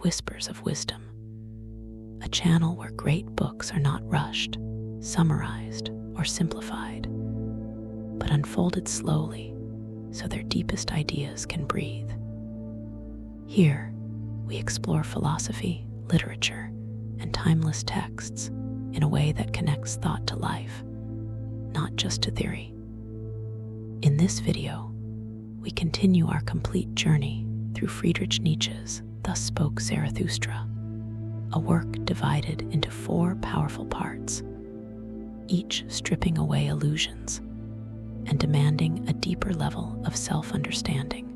whispers of wisdom, a channel where great books are not rushed, summarized, or simplified, but unfolded slowly so their deepest ideas can breathe. Here, we explore philosophy, literature, and timeless texts in a way that connects thought to life, not just to theory. In this video, we continue our complete journey through Friedrich Nietzsche's Thus Spoke Zarathustra, a work divided into 4 powerful parts, each stripping away illusions and demanding a deeper level of self-understanding.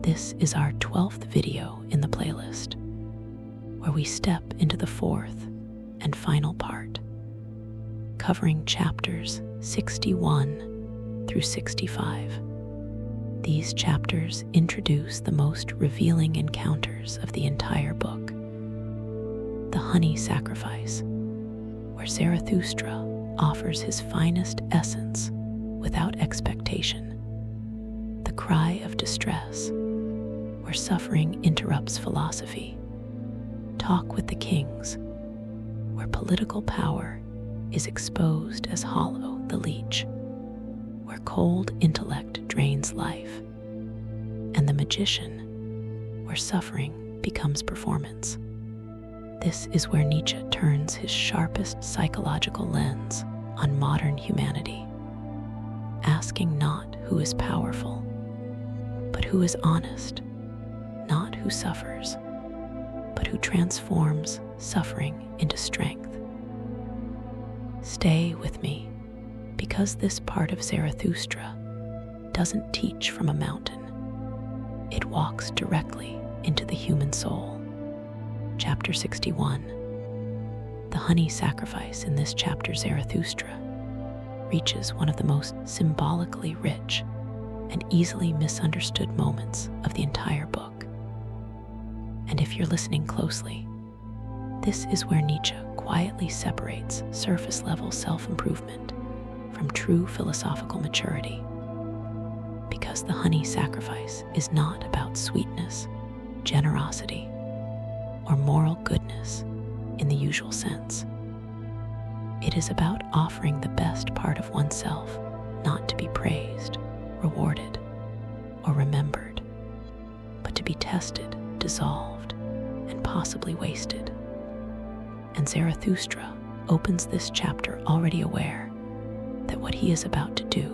This is our 12th video in the playlist, where we step into the 4th and final part, covering chapters 61 through 65. These chapters introduce the most revealing encounters of the entire book. The honey sacrifice, where Zarathustra offers his finest essence without expectation. The cry of distress, where suffering interrupts philosophy. Talk with the kings, where political power is exposed as hollow the leech, where cold intellect drains life, and the magician, where suffering becomes performance. This is where Nietzsche turns his sharpest psychological lens on modern humanity, asking not who is powerful, but who is honest, not who suffers, but who transforms suffering into strength. Stay with me, because this part of Zarathustra doesn't teach from a mountain. It walks directly into the human soul. Chapter 61. The honey sacrifice in this chapter, Zarathustra, reaches one of the most symbolically rich and easily misunderstood moments of the entire book. And if you're listening closely, this is where Nietzsche quietly separates surface-level self-improvement from true philosophical maturity. Because the honey sacrifice is not about sweetness, generosity, or moral goodness in the usual sense. It is about offering the best part of oneself, not to be praised, rewarded, or remembered, but to be tested, dissolved, and possibly wasted. And Zarathustra opens this chapter already aware that what he is about to do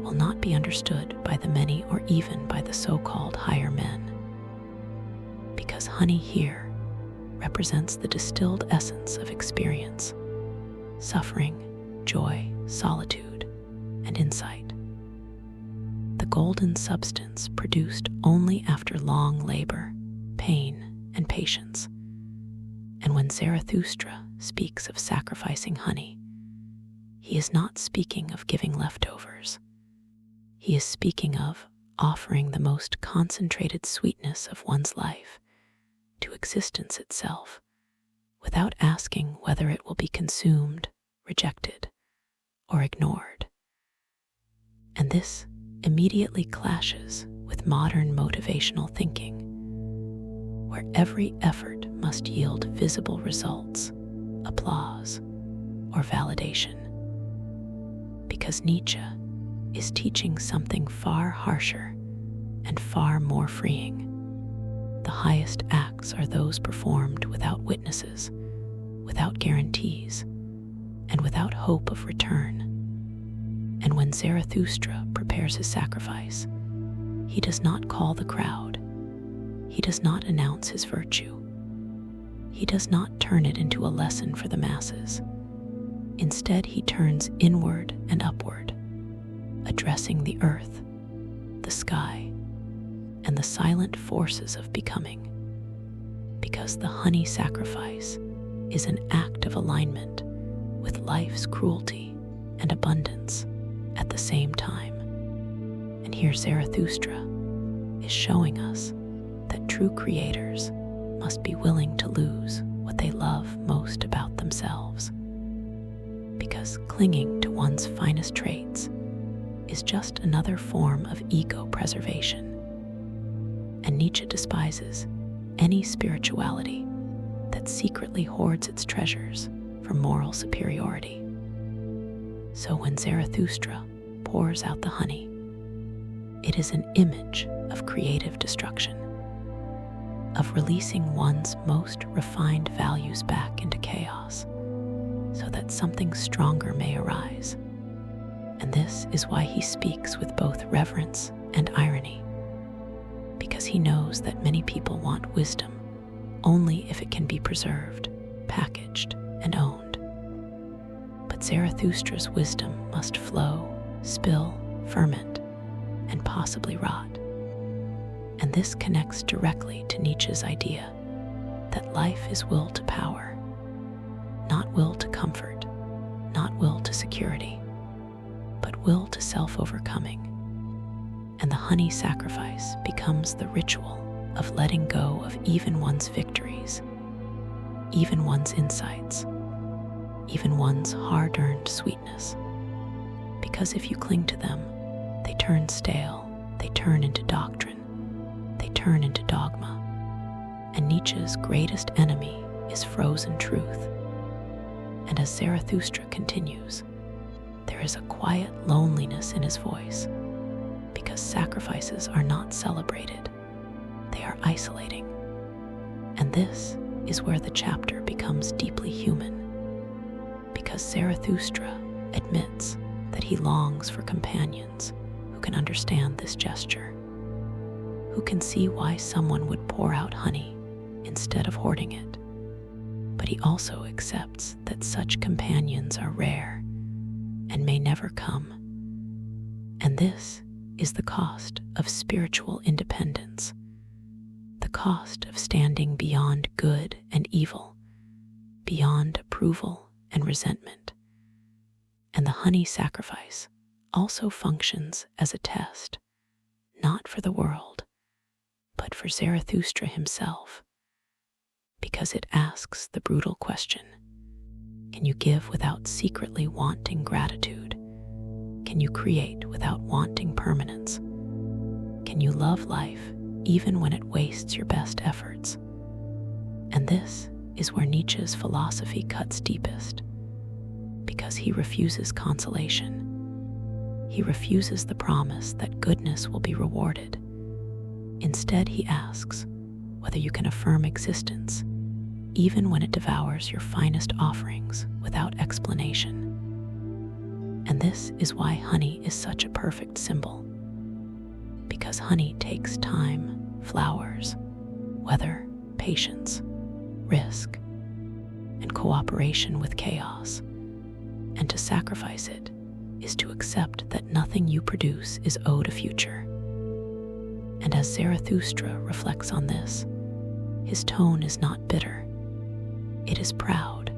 will not be understood by the many or even by the so-called higher men. Because honey here represents the distilled essence of experience, suffering, joy, solitude, and insight. The golden substance produced only after long labor, pain, and patience. And when Zarathustra speaks of sacrificing honey, he is not speaking of giving leftovers. He is speaking of offering the most concentrated sweetness of one's life to existence itself, without asking whether it will be consumed, rejected, or ignored. And this immediately clashes with modern motivational thinking, where every effort must yield visible results, applause, or validation. Because Nietzsche is teaching something far harsher and far more freeing. The highest acts are those performed without witnesses, without guarantees, and without hope of return. And when Zarathustra prepares his sacrifice, he does not call the crowd. He does not announce his virtue. He does not turn it into a lesson for the masses. Instead, he turns inward and upward, addressing the earth, the sky, and the silent forces of becoming. Because the honey sacrifice is an act of alignment with life's cruelty and abundance at the same time. And here Zarathustra is showing us that true creators must be willing to lose what they love most about themselves. Because clinging to one's finest traits is just another form of ego preservation. And Nietzsche despises any spirituality that secretly hoards its treasures for moral superiority. So when Zarathustra pours out the honey, it is an image of creative destruction, of releasing one's most refined values back into chaos, so that something stronger may arise. And this is why he speaks with both reverence and irony, because he knows that many people want wisdom only if it can be preserved, packaged, and owned. But Zarathustra's wisdom must flow, spill, ferment, and possibly rot. And this connects directly to Nietzsche's idea that life is will to power, not will to comfort, not will to security, but will to self-overcoming. And the honey sacrifice becomes the ritual of letting go of even one's victories, even one's insights, even one's hard-earned sweetness. Because if you cling to them, they turn stale, they turn into doctrine, they turn into dogma. And Nietzsche's greatest enemy is frozen truth. And as Zarathustra continues, there is a quiet loneliness in his voice, because sacrifices are not celebrated, they are isolating. And this is where the chapter becomes deeply human, because Zarathustra admits that he longs for companions who can understand this gesture, who can see why someone would pour out honey instead of hoarding it. But he also accepts that such companions are rare and may never come. And this is the cost of spiritual independence, the cost of standing beyond good and evil, beyond approval and resentment. And the honey sacrifice also functions as a test, not for the world, but for Zarathustra himself, because it asks the brutal question: can you give without secretly wanting gratitude? Can you create without wanting permanence? Can you love life even when it wastes your best efforts? And this is where Nietzsche's philosophy cuts deepest, because he refuses consolation. He refuses the promise that goodness will be rewarded. Instead, he asks whether you can affirm existence even when it devours your finest offerings without explanation. And this is why honey is such a perfect symbol, because honey takes time, flowers, weather, patience, risk, and cooperation with chaos. And to sacrifice it is to accept that nothing you produce is owed a future. And as Zarathustra reflects on this, his tone is not bitter. It is proud,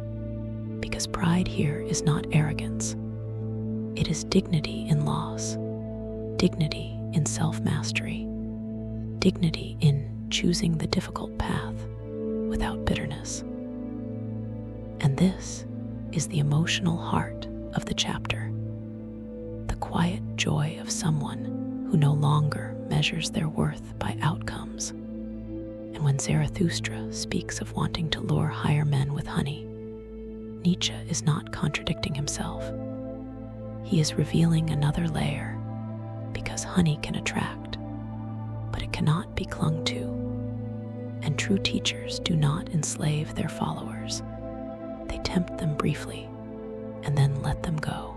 because pride here is not arrogance. It is dignity in loss, dignity in self-mastery, dignity in choosing the difficult path without bitterness. And this is the emotional heart of the chapter, the quiet joy of someone who no longer measures their worth by outcomes. And when Zarathustra speaks of wanting to lure higher men with honey, Nietzsche is not contradicting himself. He is revealing another layer, because honey can attract, but it cannot be clung to. And true teachers do not enslave their followers. They tempt them briefly and then let them go.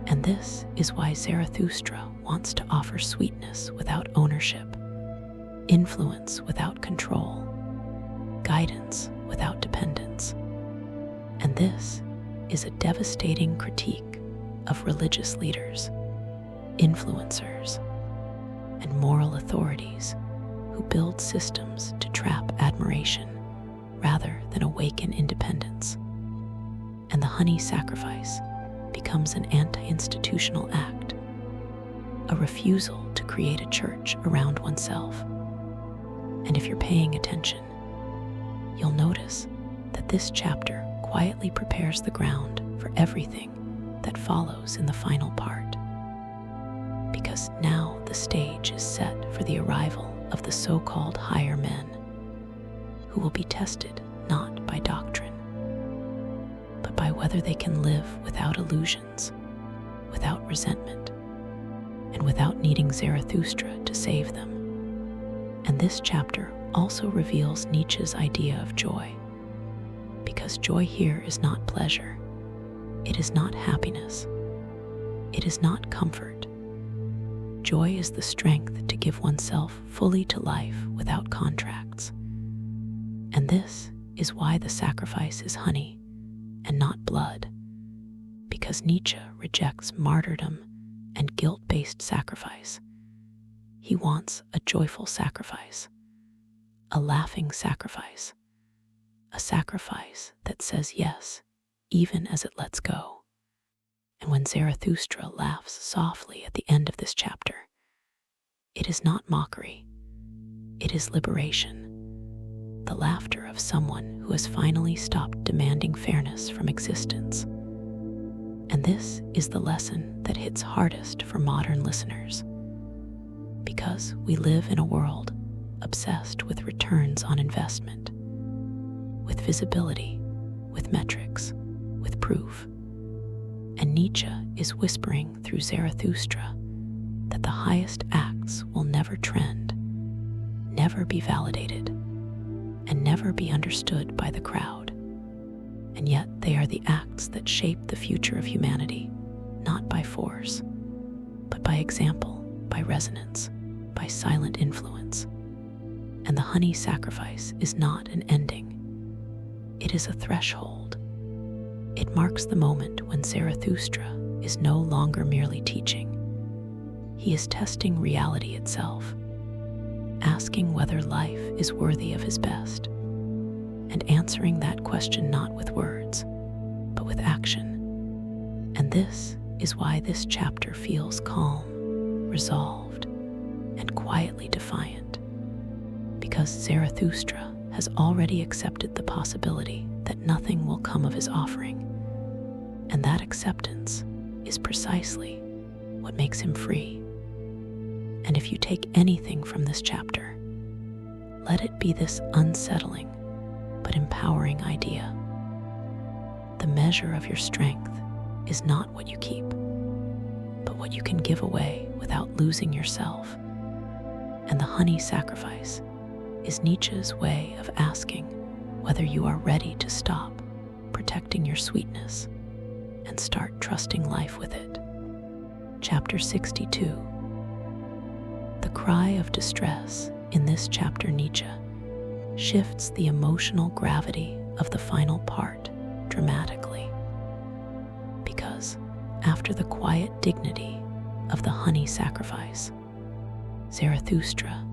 And this is why Zarathustra wants to offer sweetness without ownership, influence without control, guidance without dependence. And this is a devastating critique of religious leaders, influencers, and moral authorities who build systems to trap admiration rather than awaken independence. And the honey sacrifice becomes an anti-institutional act, a refusal to create a church around oneself. And if you're paying attention, you'll notice that this chapter quietly prepares the ground for everything that follows in the final part. Because now the stage is set for the arrival of the so-called higher men, who will be tested not by doctrine, but by whether they can live without illusions, without resentment, and without needing Zarathustra to save them. And this chapter also reveals Nietzsche's idea of joy, because joy here is not pleasure, it is not happiness, it is not comfort. Joy is the strength to give oneself fully to life without contracts. And this is why the sacrifice is honey and not blood, because Nietzsche rejects martyrdom and guilt-based sacrifice. He wants a joyful sacrifice, a laughing sacrifice, a sacrifice that says yes, even as it lets go. And when Zarathustra laughs softly at the end of this chapter, it is not mockery, it is liberation, the laughter of someone who has finally stopped demanding fairness from existence. And this is the lesson that hits hardest for modern listeners, because we live in a world obsessed with returns on investment, with visibility, with metrics, with proof. And Nietzsche is whispering through Zarathustra that the highest acts will never trend, never be validated, and never be understood by the crowd. And yet they are the acts that shape the future of humanity, not by force, but by example, by resonance, by silent influence. And the honey sacrifice is not an ending. It is a threshold. It marks the moment when Zarathustra is no longer merely teaching. He is testing reality itself, asking whether life is worthy of his best, and answering that question not with words, but with action. And this is why this chapter feels calm, resolved, and quietly defiant, because Zarathustra has already accepted the possibility that nothing will come of his offering, and that acceptance is precisely what makes him free. And if you take anything from this chapter, let it be this unsettling but empowering idea. The measure of your strength is not what you keep, but what you can give away without losing yourself. And the honey sacrifice is Nietzsche's way of asking whether you are ready to stop protecting your sweetness and start trusting life with it. Chapter 62. The cry of distress in this chapter, Nietzsche shifts the emotional gravity of the final part dramatically, because after the quiet dignity of the honey sacrifice, Zarathustra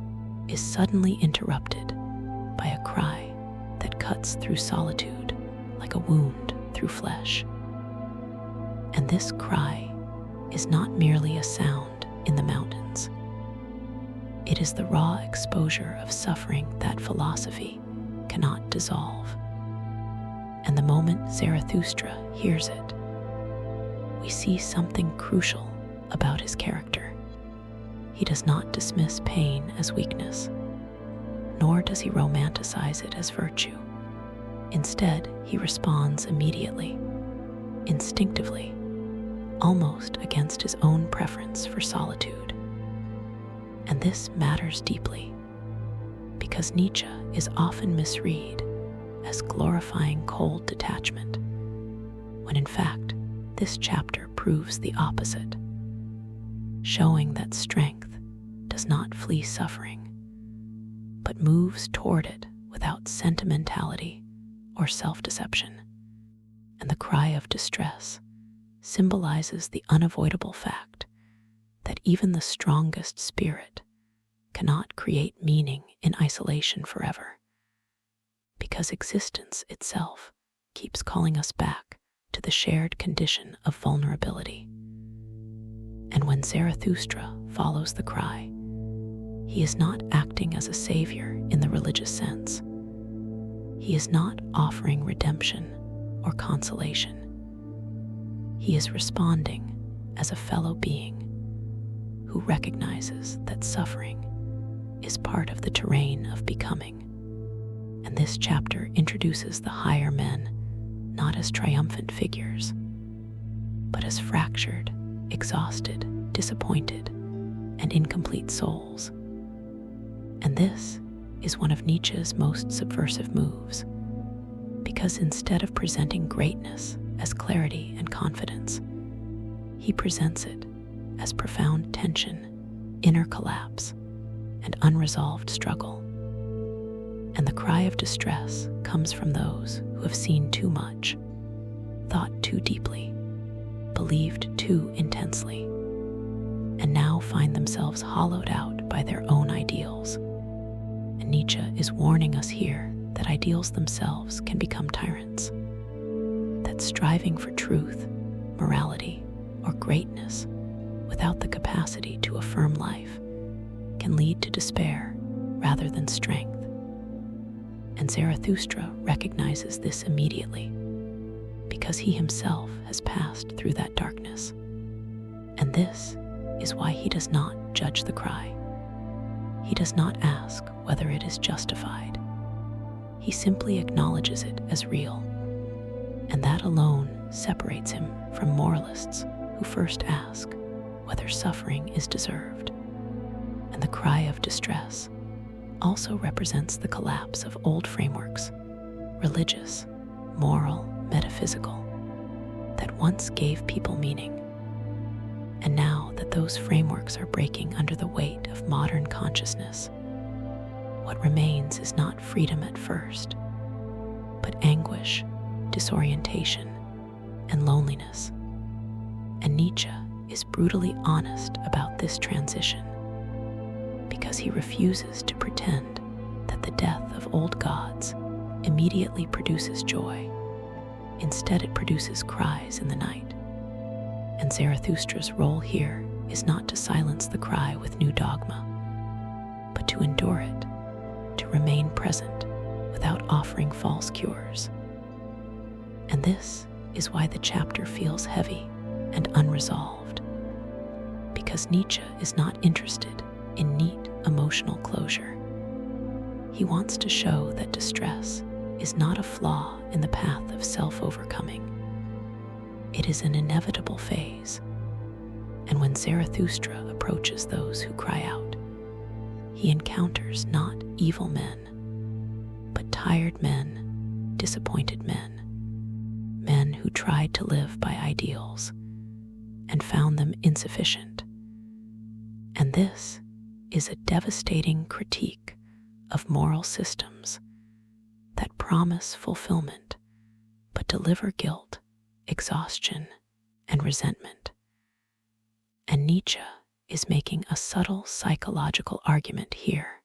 is suddenly interrupted by a cry that cuts through solitude like a wound through flesh. And this cry is not merely a sound in the mountains. It is the raw exposure of suffering that philosophy cannot dissolve. And the moment Zarathustra hears it, we see something crucial about his character. He does not dismiss pain as weakness, nor does he romanticize it as virtue. Instead, he responds immediately, instinctively, almost against his own preference for solitude. And this matters deeply, because Nietzsche is often misread as glorifying cold detachment, when in fact, this chapter proves the opposite, showing that strength does not flee suffering, but moves toward it without sentimentality or self-deception. And the cry of distress symbolizes the unavoidable fact that even the strongest spirit cannot create meaning in isolation forever, because existence itself keeps calling us back to the shared condition of vulnerability. And when Zarathustra follows the cry, he is not acting as a savior in the religious sense. He is not offering redemption or consolation. He is responding as a fellow being who recognizes that suffering is part of the terrain of becoming, and this chapter introduces the higher men not as triumphant figures, but as fractured, exhausted, disappointed, and incomplete souls. And this is one of Nietzsche's most subversive moves, because instead of presenting greatness as clarity and confidence, he presents it as profound tension, inner collapse, and unresolved struggle. And the cry of distress comes from those who have seen too much, thought too deeply, believed too intensely, and now find themselves hollowed out by their own ideals. And Nietzsche is warning us here that ideals themselves can become tyrants, that striving for truth, morality, or greatness without the capacity to affirm life can lead to despair rather than strength. And Zarathustra recognizes this immediately because he himself has passed through that darkness. And this is why he does not judge the cry. He does not ask whether it is justified. He simply acknowledges it as real. And that alone separates him from moralists who first ask whether suffering is deserved. And the cry of distress also represents the collapse of old frameworks, religious, moral, metaphysical, that once gave people meaning. And now that those frameworks are breaking under the weight of modern consciousness, what remains is not freedom at first, but anguish, disorientation, and loneliness. And Nietzsche is brutally honest about this transition, because he refuses to pretend that the death of old gods immediately produces joy. Instead, it produces cries in the night. And Zarathustra's role here is not to silence the cry with new dogma, but to endure it, to remain present without offering false cures. And this is why the chapter feels heavy and unresolved, because Nietzsche is not interested in neat emotional closure. He wants to show that distress is not a flaw in the path of self-overcoming. It is an inevitable phase. And when Zarathustra approaches those who cry out, he encounters not evil men, but tired men, disappointed men, men who tried to live by ideals and found them insufficient. And this is a devastating critique of moral systems that promise fulfillment but deliver guilt, exhaustion, and resentment. And Nietzsche is making a subtle psychological argument here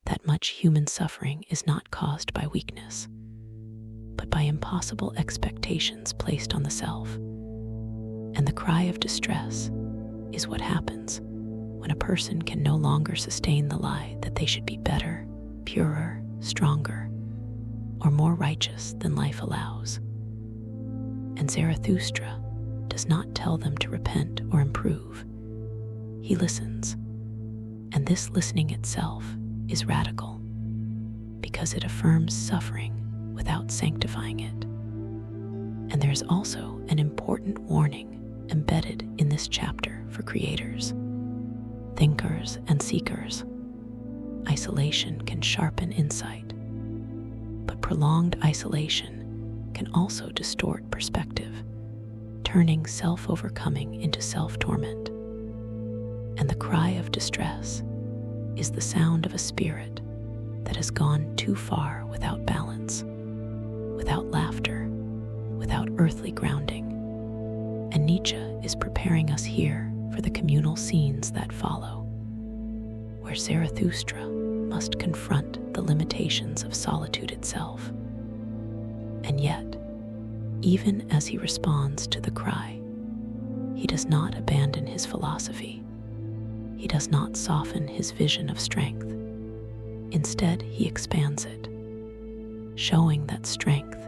that much human suffering is not caused by weakness, but by impossible expectations placed on the self. And the cry of distress is what happens when a person can no longer sustain the lie that they should be better, purer, stronger, or more righteous than life allows. And Zarathustra does not tell them to repent or improve. He listens, and this listening itself is radical, because it affirms suffering without sanctifying it. And there is also an important warning embedded in this chapter for creators, thinkers, and seekers. Isolation can sharpen insight, but prolonged isolation can also distort perspective, turning self-overcoming into self-torment. And the cry of distress is the sound of a spirit that has gone too far without balance, without laughter, without earthly grounding. And Nietzsche is preparing us here for the communal scenes that follow, where Zarathustra must confront the limitations of solitude itself. And yet, even as he responds to the cry, he does not abandon his philosophy. He does not soften his vision of strength. Instead, he expands it, showing that strength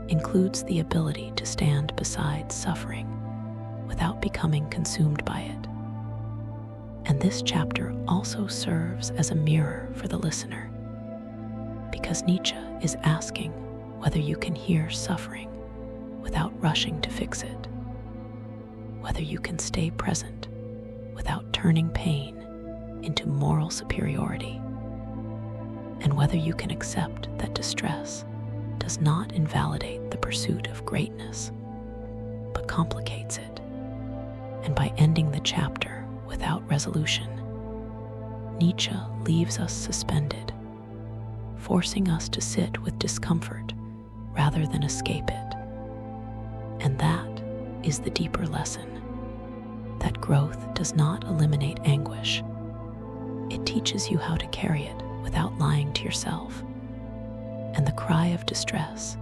includes the ability to stand beside suffering without becoming consumed by it. And this chapter also serves as a mirror for the listener, because Nietzsche is asking whether you can hear suffering without rushing to fix it, whether you can stay present without turning pain into moral superiority, and whether you can accept that distress does not invalidate the pursuit of greatness, but complicates it. And by ending the chapter without resolution, Nietzsche leaves us suspended, forcing us to sit with discomfort rather than escape it. And that is the deeper lesson, that growth does not eliminate anguish. It teaches you how to carry it without lying to yourself. And the cry of distress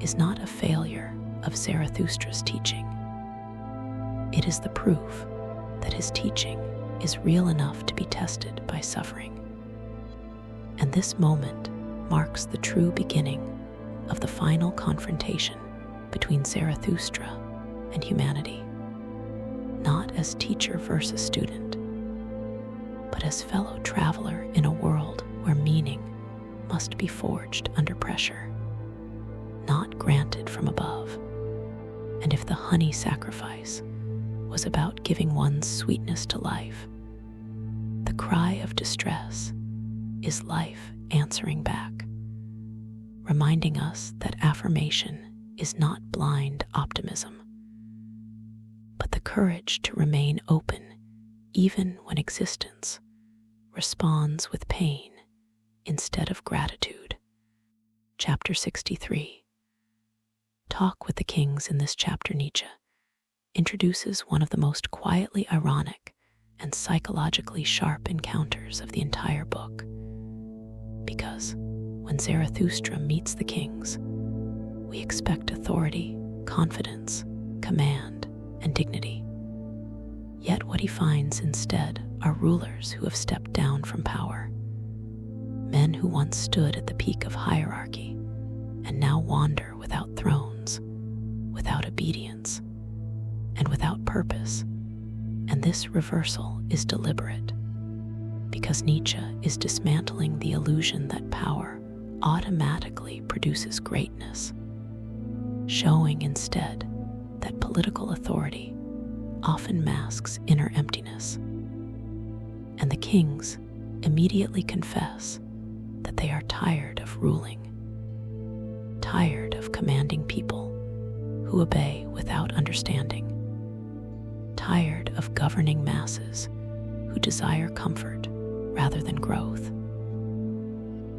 is not a failure of Zarathustra's teaching. It is the proof that his teaching is real enough to be tested by suffering. And this moment marks the true beginning of the final confrontation between Zarathustra and humanity, not as teacher versus student, but as fellow traveler in a world where meaning must be forged under pressure, not granted from above. And if the honey sacrifice was about giving one's sweetness to life, the cry of distress is life answering back, reminding us that affirmation is not blind optimism, but the courage to remain open even when existence responds with pain instead of gratitude. Chapter 63. Talk with the Kings. In this chapter, Nietzsche introduces one of the most quietly ironic and psychologically sharp encounters of the entire book. Because when Zarathustra meets the kings, we expect authority, confidence, command, and dignity. Yet what he finds instead are rulers who have stepped down from power, men who once stood at the peak of hierarchy and now wander without thrones, without obedience, and without purpose. And this reversal is deliberate, because Nietzsche is dismantling the illusion that power automatically produces greatness, showing instead that political authority often masks inner emptiness. And the kings immediately confess that they are tired of ruling, tired of commanding people who obey without understanding, tired of governing masses who desire comfort rather than growth.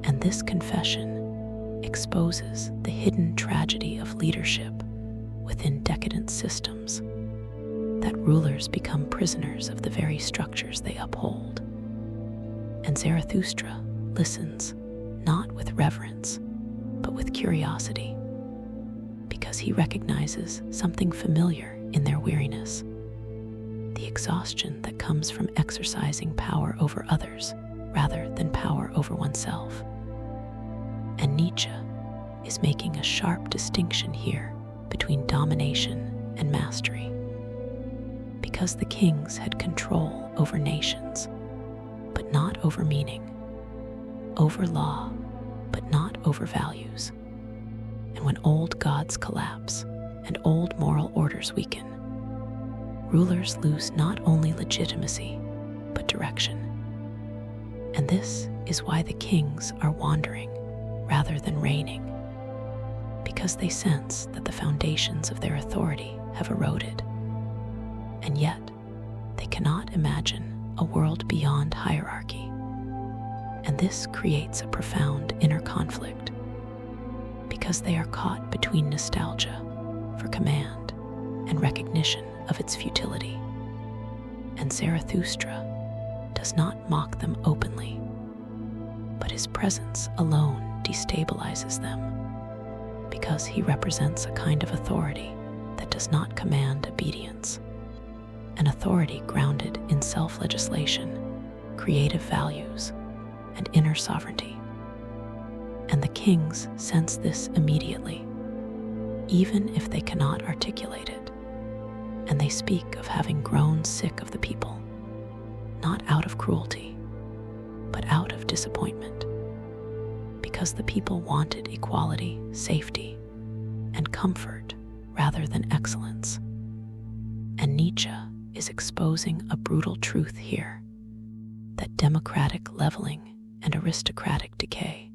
And this confession exposes the hidden tragedy of leadership within decadent systems, that rulers become prisoners of the very structures they uphold. And Zarathustra listens not with reverence, but with curiosity, because he recognizes something familiar in their weariness, the exhaustion that comes from exercising power over others rather than power over oneself. And Nietzsche is making a sharp distinction here between domination and mastery, because the kings had control over nations, but not over meaning, over law, but not over values. And when old gods collapse and old moral orders weaken, rulers lose not only legitimacy, but direction. And this is why the kings are wandering rather than reigning, because they sense that the foundations of their authority have eroded. And yet, they cannot imagine a world beyond hierarchy. And this creates a profound inner conflict, because they are caught between nostalgia for command and recognition of its futility. And Zarathustra does not mock them openly, but his presence alone destabilizes them, because he represents a kind of authority that does not command obedience, an authority grounded in self-legislation, creative values, and inner sovereignty. And the kings sense this immediately, even if they cannot articulate it, and they speak of having grown sick of the people, not out of cruelty, but out of disappointment, because the people wanted equality, safety, and comfort rather than excellence. And Nietzsche is exposing a brutal truth here, that democratic leveling and aristocratic decay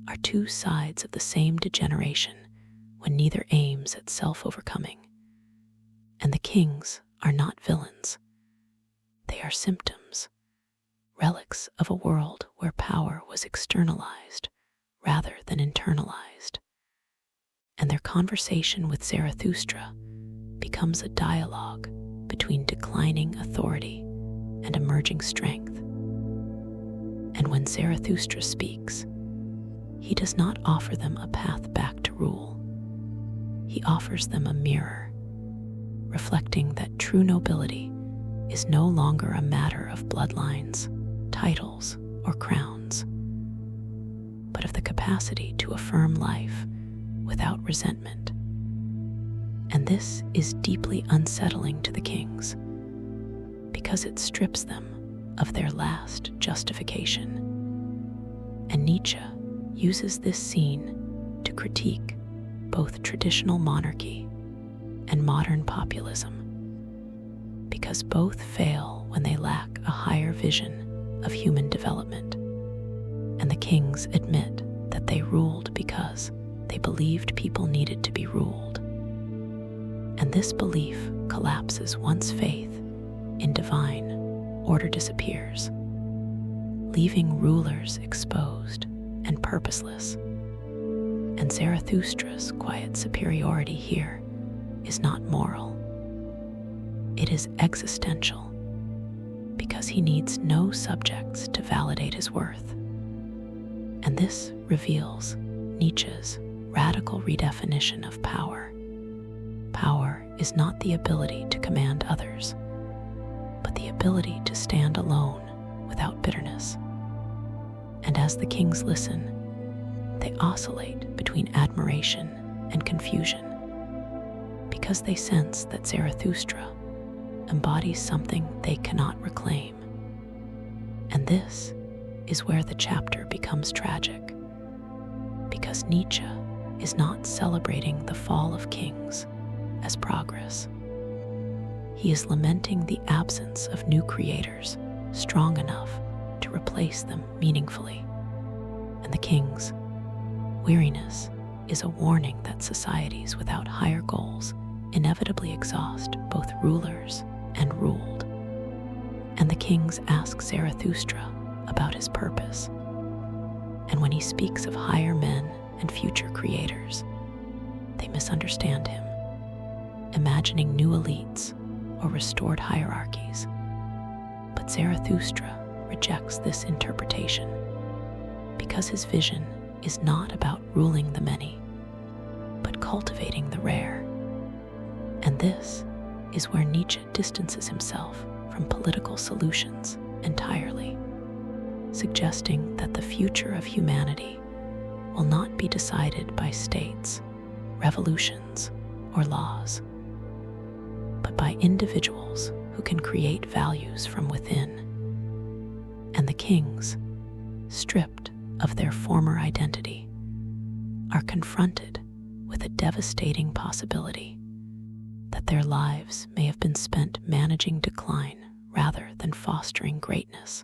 are two sides of the same degeneration when neither aims at self-overcoming. And the kings are not villains. They are symptoms, relics of a world where power was externalized rather than internalized. And their conversation with Zarathustra becomes a dialogue between declining authority and emerging strength. And when Zarathustra speaks, he does not offer them a path back to rule. He offers them a mirror, reflecting that true nobility is no longer a matter of bloodlines, titles, or crowns, but of the capacity to affirm life without resentment. And this is deeply unsettling to the kings, because it strips them of their last justification. And Nietzsche uses this scene to critique both traditional monarchy and modern populism, because both fail when they lack a higher vision of human development. And the kings admit that they ruled because they believed people needed to be ruled. And this belief collapses once faith in divine order disappears, leaving rulers exposed and purposeless. And Zarathustra's quiet superiority here is not moral. It is existential, because he needs no subjects to validate his worth. And this reveals Nietzsche's radical redefinition of power. Power is not the ability to command others, but the ability to stand alone without bitterness. And as the kings listen, they oscillate between admiration and confusion, because they sense that Zarathustra embodies something they cannot reclaim. And this is where the chapter becomes tragic, because Nietzsche is not celebrating the fall of kings as progress. He is lamenting the absence of new creators strong enough to replace them meaningfully. And the king's weariness is a warning that societies without higher goals inevitably exhaust both rulers and ruled. And the kings ask Zarathustra about his purpose. And when he speaks of higher men and future creators, they misunderstand him, imagining new elites or restored hierarchies. But Zarathustra rejects this interpretation, because his vision is not about ruling the many, but cultivating the rare. And this is where Nietzsche distances himself from political solutions entirely, suggesting that the future of humanity will not be decided by states, revolutions, or laws, but by individuals who can create values from within. And the kings, stripped of their former identity, are confronted with a devastating possibility that their lives may have been spent managing decline rather than fostering greatness.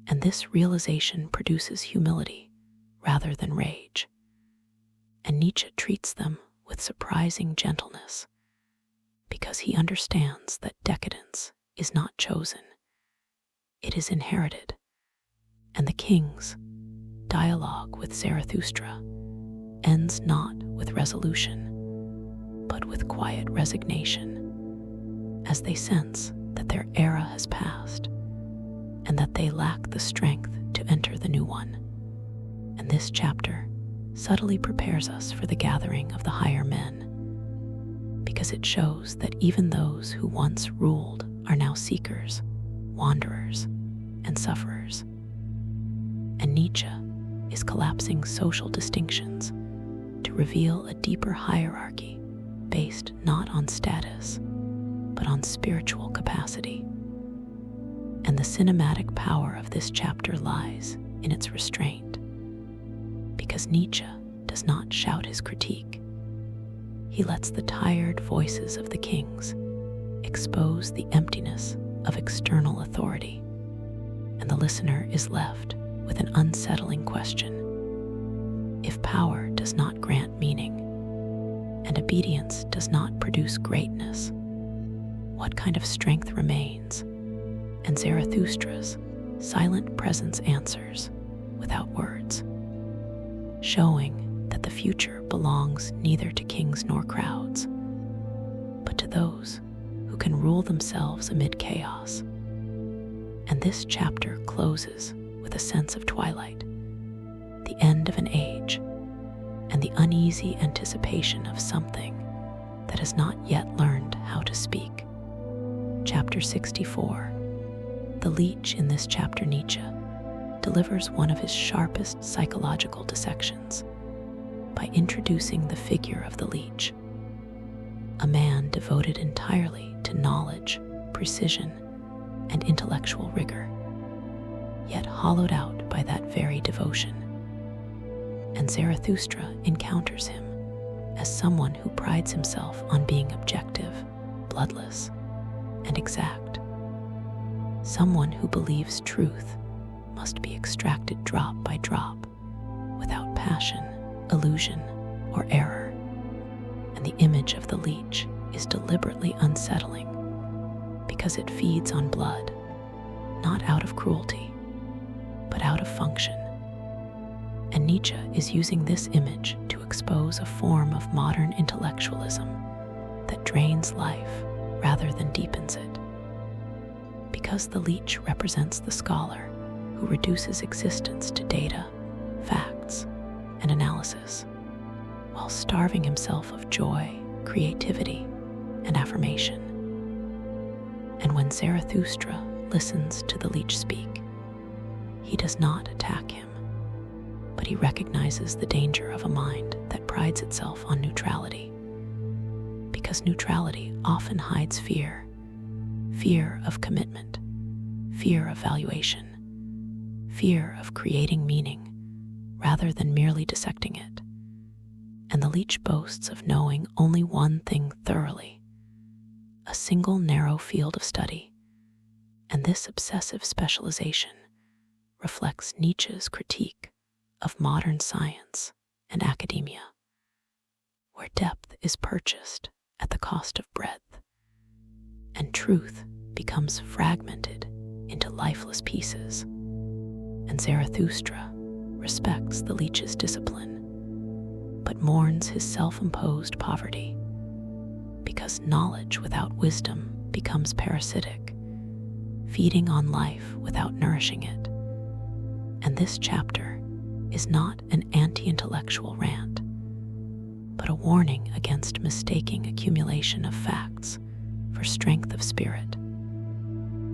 And this realization produces humility rather than rage. And Nietzsche treats them with surprising gentleness, because he understands that decadence is not chosen, it is inherited. And the king's dialogue with Zarathustra ends not with resolution, but with quiet resignation, as they sense that their era has passed and that they lack the strength to enter the new one. And this chapter subtly prepares us for the gathering of the higher men, because it shows that even those who once ruled are now seekers, wanderers, and sufferers. And Nietzsche is collapsing social distinctions to reveal a deeper hierarchy based not on status, but on spiritual capacity. And the cinematic power of this chapter lies in its restraint, because Nietzsche does not shout his critique. He lets the tired voices of the kings expose the emptiness of external authority, and the listener is left with an unsettling question. If power does not grant meaning, and obedience does not produce greatness, what kind of strength remains? And Zarathustra's silent presence answers without words, showing that the future belongs neither to kings nor crowds, but to those who can rule themselves amid chaos. And this chapter closes with a sense of twilight, the end of an age, and the uneasy anticipation of something that has not yet learned how to speak. Chapter 64. The leech in this chapter, Nietzsche delivers one of his sharpest psychological dissections by introducing the figure of the leech, a man devoted entirely to knowledge, precision, and intellectual rigor, yet hollowed out by that very devotion. And Zarathustra encounters him as someone who prides himself on being objective, bloodless, and exact, someone who believes truth must be extracted drop by drop, without passion, illusion, or error. And the image of the leech is deliberately unsettling because it feeds on blood, not out of cruelty, but out of function. And Nietzsche is using this image to expose a form of modern intellectualism that drains life rather than deepens it. Because the leech represents the scholar who reduces existence to data, facts, and analysis, while starving himself of joy, creativity, and affirmation. And when Zarathustra listens to the leech speak, he does not attack him, but he recognizes the danger of a mind that prides itself on neutrality. Because neutrality often hides fear, fear of commitment, fear of valuation, fear of creating meaning rather than merely dissecting it. And the leech boasts of knowing only one thing thoroughly, a single narrow field of study. And this obsessive specialization reflects Nietzsche's critique of modern science and academia, where depth is purchased at the cost of breadth, and truth becomes fragmented into lifeless pieces. And Zarathustra respects the leech's discipline, but mourns his self-imposed poverty, because knowledge without wisdom becomes parasitic, feeding on life without nourishing it. And this chapter is not an anti-intellectual rant, but a warning against mistaking accumulation of facts for strength of spirit,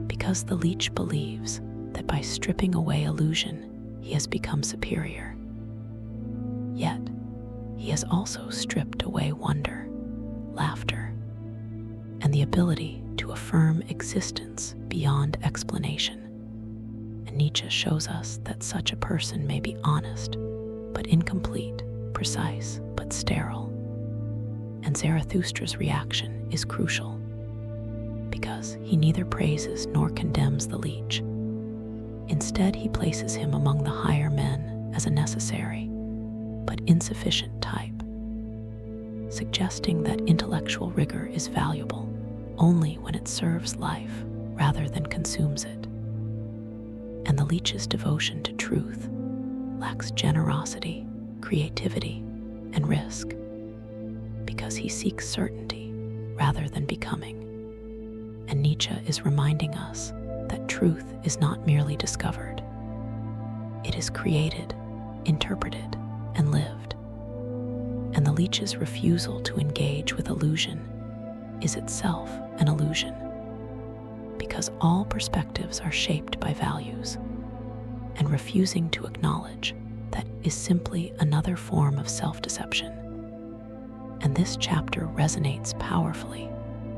because the leech believes that by stripping away illusion, he has become superior. Yet, he has also stripped away wonder, laughter, and the ability to affirm existence beyond explanation. And Nietzsche shows us that such a person may be honest, but incomplete, precise, but sterile. And Zarathustra's reaction is crucial, because he neither praises nor condemns the leech. Instead, he places him among the higher men as a necessary, but insufficient type, suggesting that intellectual rigor is valuable only when it serves life rather than consumes it. And the leech's devotion to truth lacks generosity, creativity, and risk, because he seeks certainty rather than becoming. And Nietzsche is reminding us that truth is not merely discovered. It is created, interpreted, and lived. And the leech's refusal to engage with illusion is itself an illusion, because all perspectives are shaped by values, and refusing to acknowledge that is simply another form of self-deception. And this chapter resonates powerfully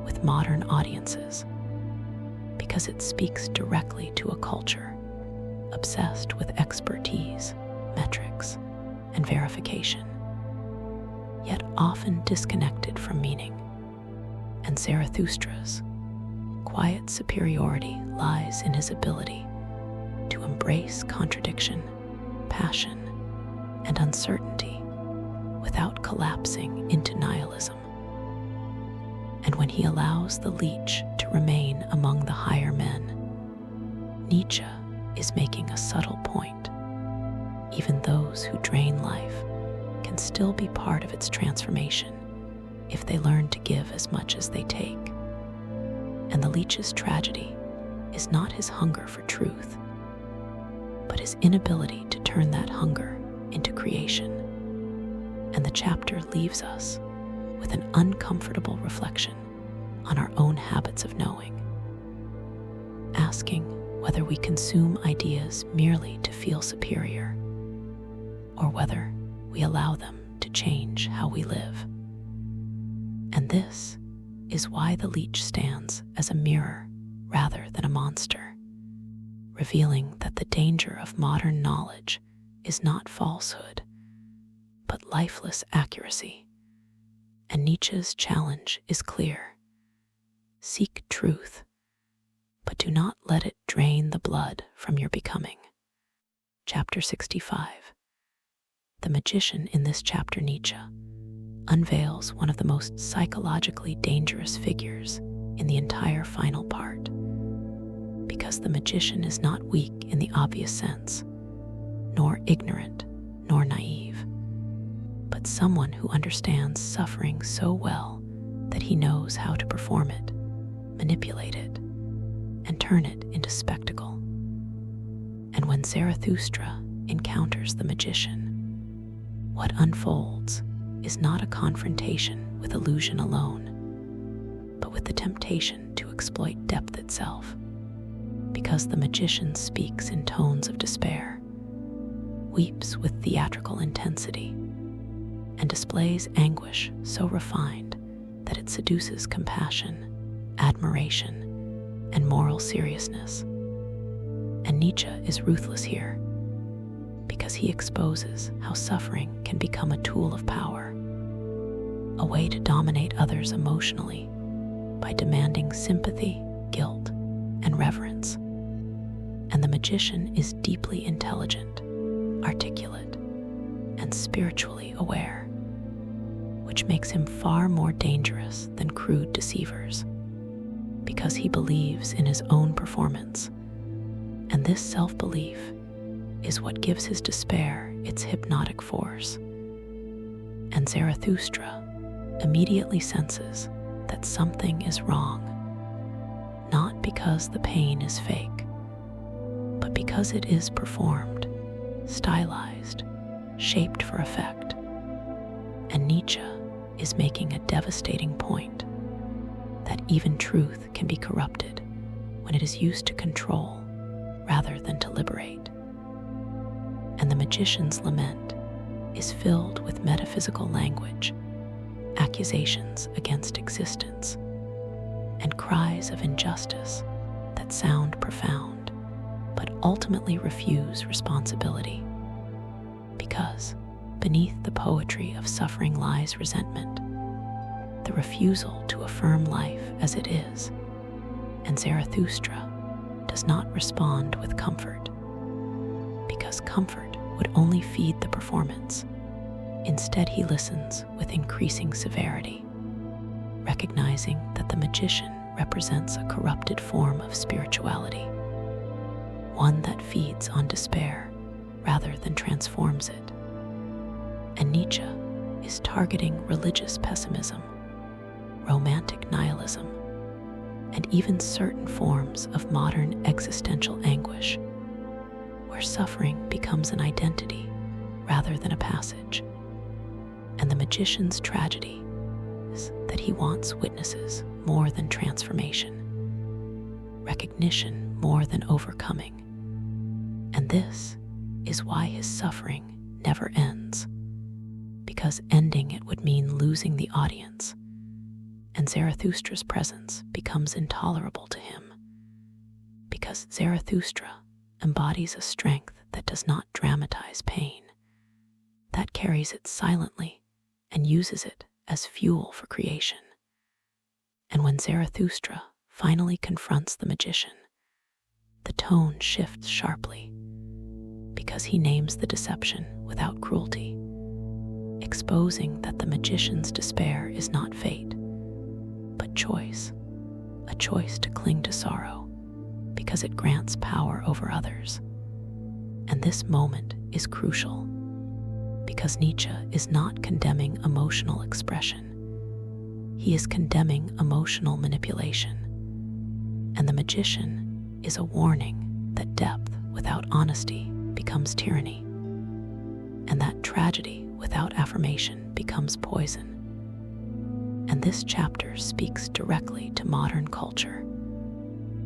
with modern audiences, because it speaks directly to a culture obsessed with expertise, metrics, and verification, yet often disconnected from meaning. And Zarathustra's quiet superiority lies in his ability to embrace contradiction, passion, and uncertainty without collapsing into nihilism. And when he allows the leech to remain among the higher men, Nietzsche is making a subtle point. Even those who drain life can still be part of its transformation if they learn to give as much as they take. And the leech's tragedy is not his hunger for truth, but his inability to turn that hunger into creation. And the chapter leaves us with an uncomfortable reflection on our own habits of knowing, asking whether we consume ideas merely to feel superior, or whether we allow them to change how we live. And this is why the leech stands as a mirror rather than a monster, revealing that the danger of modern knowledge is not falsehood, but lifeless accuracy. And Nietzsche's challenge is clear. Seek truth, but do not let it drain the blood from your becoming. Chapter 65. The magician in this chapter, Nietzsche, unveils one of the most psychologically dangerous figures in the entire final part, because the magician is not weak in the obvious sense, nor ignorant, nor naive, but someone who understands suffering so well that he knows how to perform it, manipulate it, and turn it into spectacle. And when Zarathustra encounters the magician, what unfolds is not a confrontation with illusion alone, but with the temptation to exploit depth itself, because the magician speaks in tones of despair, weeps with theatrical intensity, and displays anguish so refined that it seduces compassion, admiration, and moral seriousness. And Nietzsche is ruthless here, because he exposes how suffering can become a tool of power, a way to dominate others emotionally by demanding sympathy, guilt, and reverence. And the magician is deeply intelligent, articulate, and spiritually aware, which makes him far more dangerous than crude deceivers, because he believes in his own performance. And this self-belief is what gives his despair its hypnotic force. And Zarathustra immediately senses that something is wrong, not because the pain is fake, but because it is performed, stylized, shaped for effect. And Nietzsche is making a devastating point that even truth can be corrupted when it is used to control rather than to liberate. And the magician's lament is filled with metaphysical language, accusations against existence, and cries of injustice that sound profound, but ultimately refuse responsibility. Because beneath the poetry of suffering lies resentment, the refusal to affirm life as it is. And Zarathustra does not respond with comfort, because comfort would only feed the performance. Instead, he listens with increasing severity, recognizing that the magician represents a corrupted form of spirituality, one that feeds on despair rather than transforms it. And Nietzsche is targeting religious pessimism, romantic nihilism, and even certain forms of modern existential anguish, where suffering becomes an identity rather than a passage. And the magician's tragedy is that he wants witnesses more than transformation, recognition more than overcoming. And this is why his suffering never ends, because ending it would mean losing the audience, and Zarathustra's presence becomes intolerable to him, because Zarathustra embodies a strength that does not dramatize pain, that that carries it silently and uses it as fuel for creation. And when Zarathustra finally confronts the magician, the tone shifts sharply because he names the deception without cruelty, exposing that the magician's despair is not fate, but choice, a choice to cling to sorrow because it grants power over others. And this moment is crucial because Nietzsche is not condemning emotional expression. He is condemning emotional manipulation. And the magician is a warning that depth without honesty becomes tyranny, and that tragedy without affirmation becomes poison. And this chapter speaks directly to modern culture,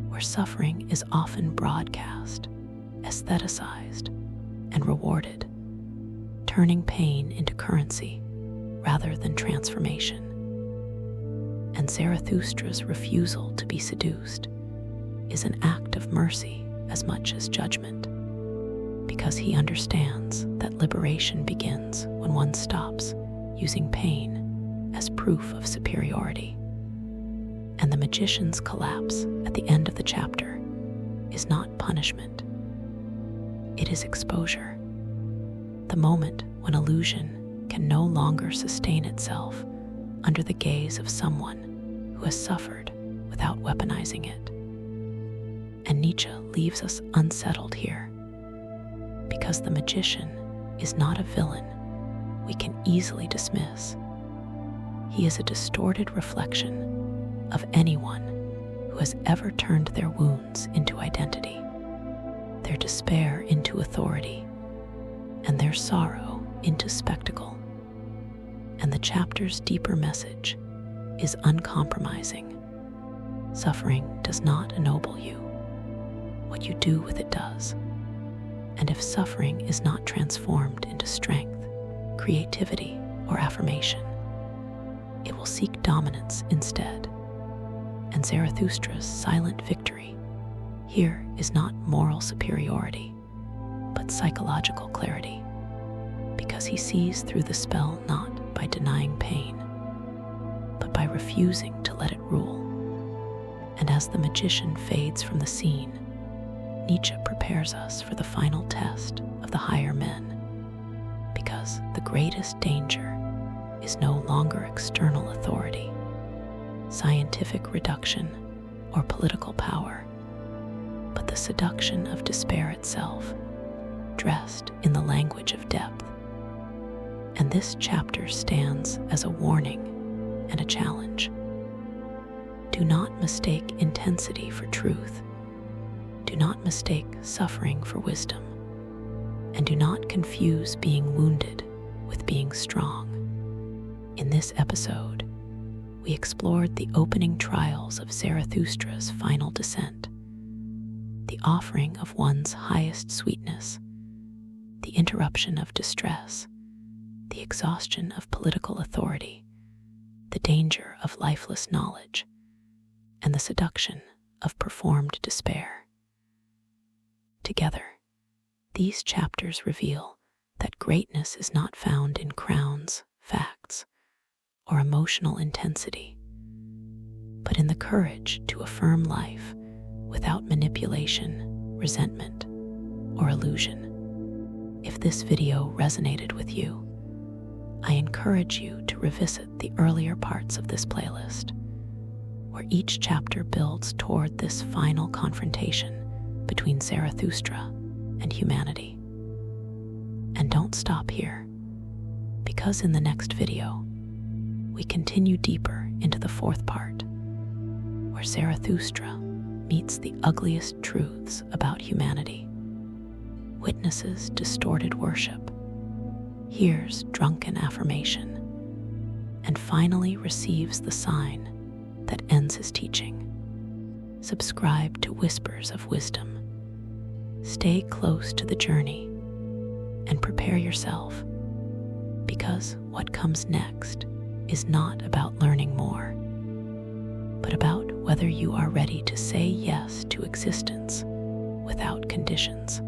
where suffering is often broadcast, aestheticized, and rewarded, turning pain into currency rather than transformation. And Zarathustra's refusal to be seduced is an act of mercy as much as judgment, because he understands that liberation begins when one stops using pain as proof of superiority. And the magician's collapse at the end of the chapter is not punishment. It is exposure, the moment when illusion can no longer sustain itself under the gaze of someone who has suffered without weaponizing it. And Nietzsche leaves us unsettled here, because the magician is not a villain we can easily dismiss. He is a distorted reflection of anyone who has ever turned their wounds into identity, their despair into authority, and their sorrow into spectacle. And the chapter's deeper message is uncompromising. Suffering does not ennoble you. What you do with it does. And if suffering is not transformed into strength, creativity, or affirmation, it will seek dominance instead. And Zarathustra's silent victory here is not moral superiority, but psychological clarity, because he sees through the spell not by denying pain, but by refusing to let it rule. And as the magician fades from the scene, Nietzsche prepares us for the final test of the higher men, because the greatest danger is no longer external authority, scientific reduction, or political power, but the seduction of despair itself, dressed in the language of depth. And this chapter stands as a warning and a challenge. Do not mistake intensity for truth. Do not mistake suffering for wisdom. And do not confuse being wounded with being strong. In this episode, we explored the opening trials of Zarathustra's final descent, the offering of one's highest sweetness, the interruption of distress, the exhaustion of political authority, the danger of lifeless knowledge, and the seduction of performed despair. Together, these chapters reveal that greatness is not found in crowns, facts, or emotional intensity, but in the courage to affirm life without manipulation, resentment, or illusion. If this video resonated with you, I encourage you to revisit the earlier parts of this playlist, where each chapter builds toward this final confrontation between Zarathustra and humanity. And don't stop here, because in the next video, we continue deeper into the fourth part, where Zarathustra meets the ugliest truths about humanity, witnesses distorted worship, hears drunken affirmation, and finally receives the sign that ends his teaching. Subscribe to Whispers of Wisdom. Stay close to the journey and prepare yourself, because what comes next is not about learning more, but about whether you are ready to say yes to existence without conditions.